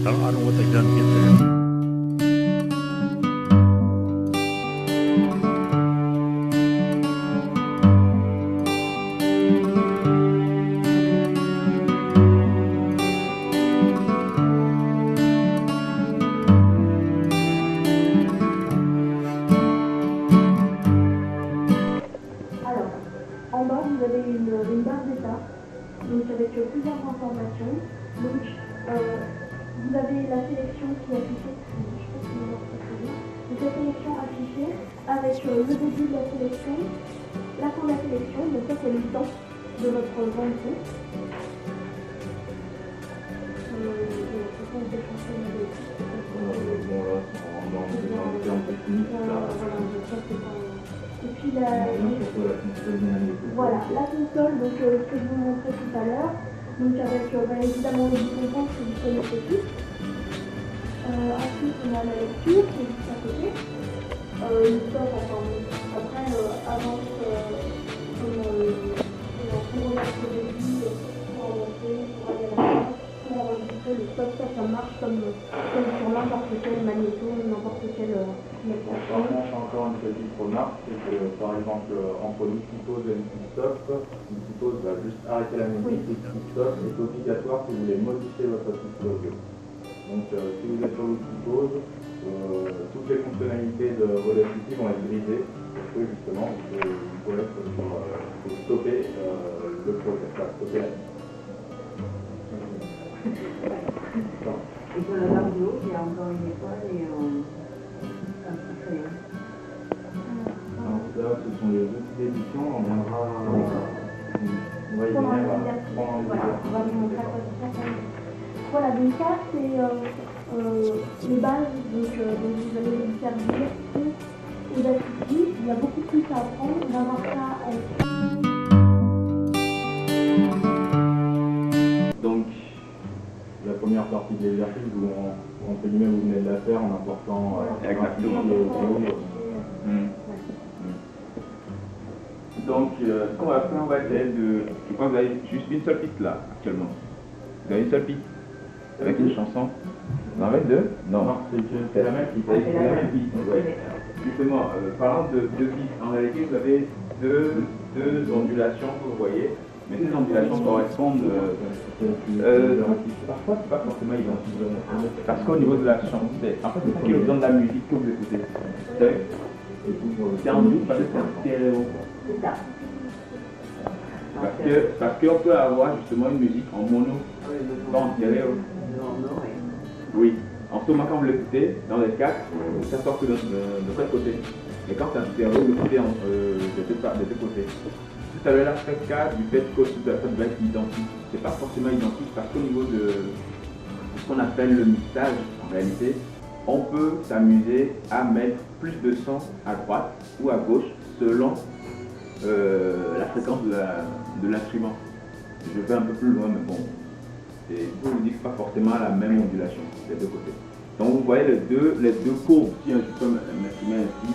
I don't know what they've done to get there. En bas, vous avez une barre d'état, donc avec plusieurs informations. Donc, vous avez la sélection qui est affichée. Je sais pas si vous voyez très bien. Donc, la sélection affichée avec le début de la sélection, la fin de la sélection. Donc, ça, c'est le temps de votre grande roue. Et puis voilà, la console, donc ce que je vous montrais tout à l'heure, donc avec évidemment les boutons que vous connaissez tous. Ensuite, on a la lecture qui est juste à côté. Le stop, après, avance comme on regarde au début, pour avancer, pour aller à la fin, pour enregistrer le stop, ça marche comme sur n'importe quel magnéto, n'importe quel lecteur. Par contre, encore une petite remarque, c'est que par exemple, entre une psychose et une stop, une psychose va juste arrêter la musique, et une stop est obligatoire si vous voulez modifier votre système audio. Donc si vous êtes sur l'outil pause, toutes les fonctionnalités de Audacity vont être brisées, parce que justement, vous pouvez être pour stopper le projet, stopper la musique. Et sur la radio, il y a encore une étoile et un petit crayon. Alors là, ce sont les outils d'édition, on viendra... On va y venir on va vous montrer à quoi ça sert. Voilà, donc ça c'est les bases, donc vous allez vous faire du Audacity. Il y a beaucoup plus à apprendre, on va voir ça avec... Donc, la première partie de l'exercice, entre guillemets, vous venez de la faire en important Donc, ce qu'on va faire, on va essayer de... Je pense que vous avez juste une seule piste là, actuellement. Vous avez une seule piste avec une chanson. Vous en avez deux? Non, c'est la même piste. C'est la même piste, ouais. Justement, parlant de deux pistes, en réalité, vous avez deux ondulations que vous voyez. Mais ces ondulations correspondent... parfois, c'est pas forcément identique. Parce qu'au niveau de la chanson, en fait, c'est ce qui vous donne la musique que vous écoutez. Vous savez? C'est en double parce que c'est en stéréo. C'est ça. Parce qu'on peut avoir justement une musique en mono, pas en stéréo. Oui. En ce moment, quand vous l'écoutez, dans les quatre, ça sort que de chaque côté. Mais quand c'est en stéréo, vous l'écoutez de deux côtés. Tout à l'heure, la fait cas du fait que tout à fait doit être identique. C'est pas forcément identique parce qu'au niveau de ce qu'on appelle le mixage, en réalité, on peut s'amuser à mettre plus de son à droite ou à gauche selon la fréquence de l'instrument. Je vais un peu plus loin, mais bon, je vous dis que pas forcément la même ondulation des deux côtés. Donc vous voyez les deux courbes, si je peux m'exprimer ainsi,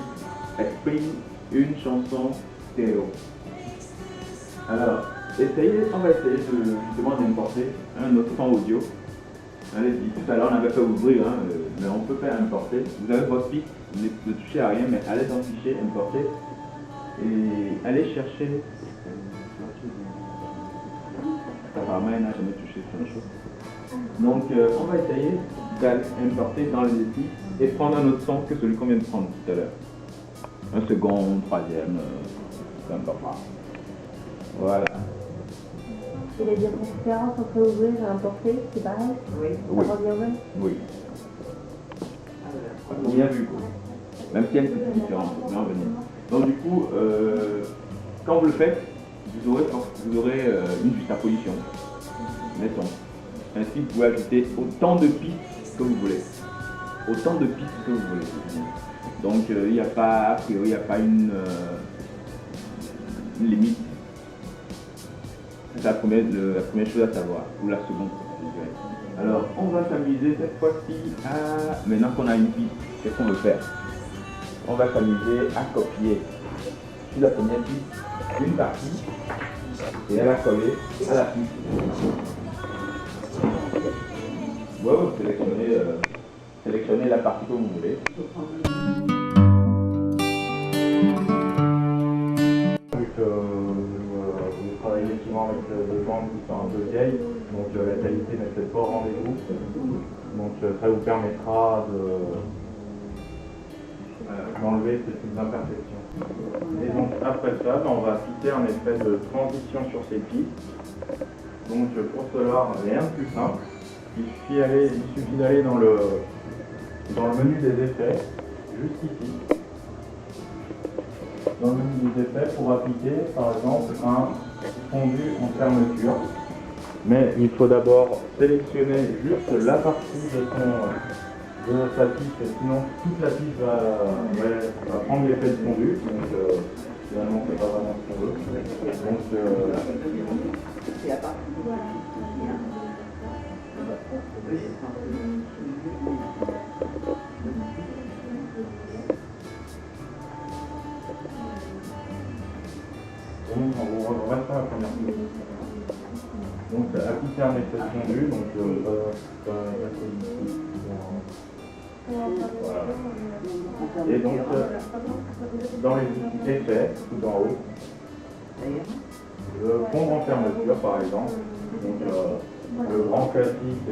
expriment une chanson stéréo. Alors, on va essayer justement d'importer un autre son audio. Allez-y, tout à l'heure on avait fait ouvrir, mais on peut faire importer. Vous avez votre pic, ne touchez à rien, mais allez dans le fichier, importer, et allez chercher. Apparemment, il n'a jamais touché sur la chose. Donc, on va essayer d'importer dans les outils et prendre un autre son que celui qu'on vient de prendre tout à l'heure. Un second, troisième, peu importe. Voilà. Et les différences entre ouvrir et importer, c'est pareil? Oui. Ça revient au même? Oui. Bien vu, quoi. Même s'il y a une petite différence, on va en venir. Donc du coup, quand vous le faites, vous aurez une juxtaposition, les sons. Ainsi, vous pouvez ajouter autant de pistes que vous voulez. Autant de pistes que vous voulez. Donc il n'y a pas, a priori, il n'y a pas une limite. C'est la première chose à savoir, ou la seconde, je dirais. Alors, on va s'amuser cette fois-ci à... Maintenant qu'on a une piste, qu'est-ce qu'on veut faire? On va s'amuser à copier sur la première piste une partie et à la coller à la piste. Ouais, vous sélectionnez la partie que vous voulez. Vu que vous travaillez souvent avec des bandes qui sont un peu vieilles, donc la qualité n'est peut-être pas au rendez-vous. Donc ça vous permettra d'enlever ces petites imperfections. Et donc après ça, on va appliquer un effet de transition sur ces pistes. Donc pour cela, rien de plus simple. Il suffit d'aller dans le menu des effets, juste ici. Dans le menu des effets pour appliquer par exemple un fondu en fermeture. Mais il faut d'abord sélectionner juste la partie de sa piste, sinon toute la piste va prendre l'effet de fondu. Donc finalement c'est pas vraiment ce qu'on veut. Donc C'est la partie. on reste à la première piste. Donc appliquer un effet de fondu, donc voilà. Et donc dans les effets, tout en haut, le fond en fermeture par exemple, donc le grand classique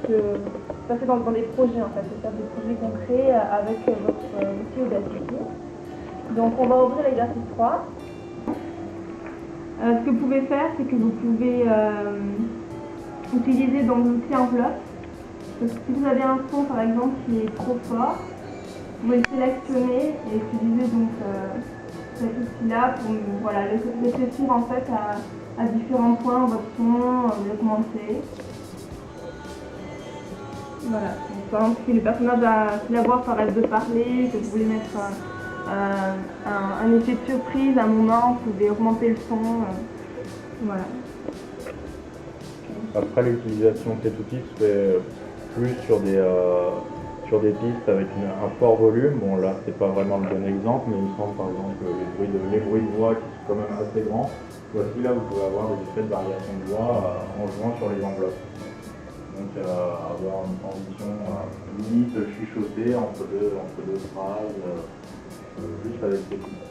sur passer dans des projets en fait, de faire des projets concrets avec votre outil Audacity. Donc on va ouvrir l'exercice 3. Ce que vous pouvez faire, c'est que vous pouvez utiliser donc l'outil enveloppe. Donc, si vous avez un son par exemple qui est trop fort, vous pouvez le sélectionner et utiliser donc cet outil-là pour laisser suivre en fait à différents points votre son, l'augmenter. Voilà. Donc, par exemple, si le personnage si la voix arrête de parler, que vous voulez mettre un effet de surprise à un moment, vous pouvez augmenter le son. Voilà. Après, l'utilisation de cet outil se fait plus sur des pistes avec un fort volume. Bon, là, c'est pas vraiment le bon exemple, mais il me semble par exemple que les bruits de voix qui sont quand même assez grands, voici là, vous pouvez avoir des effets de variation de voix en jouant sur les enveloppes. Donc, avoir une transition limite chuchotée entre deux phrases, juste avec ces pistes.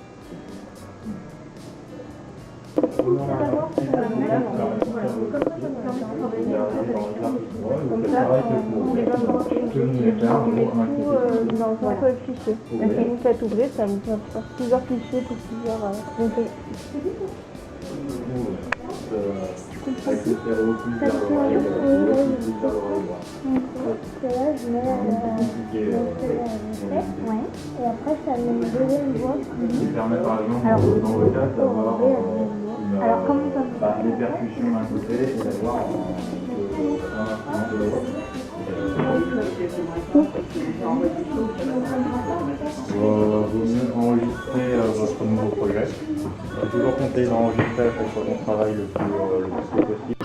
Dans un seul fichier. Si vous faites ouvrir, ça vous fait plusieurs fichiers pour plusieurs. Avec le stéréo plus vers l'oreille droite. Là, je mets et après, ça met une deuxième voix. Qui permet par exemple dans le cas d'avoir des percussions d'un côté et d'avoir un instrument de l'autre. Vaut mieux enregistrer votre nouveau projet. Il faut toujours compter d'enregistrer à chaque fois qu'on travaille le plus possible.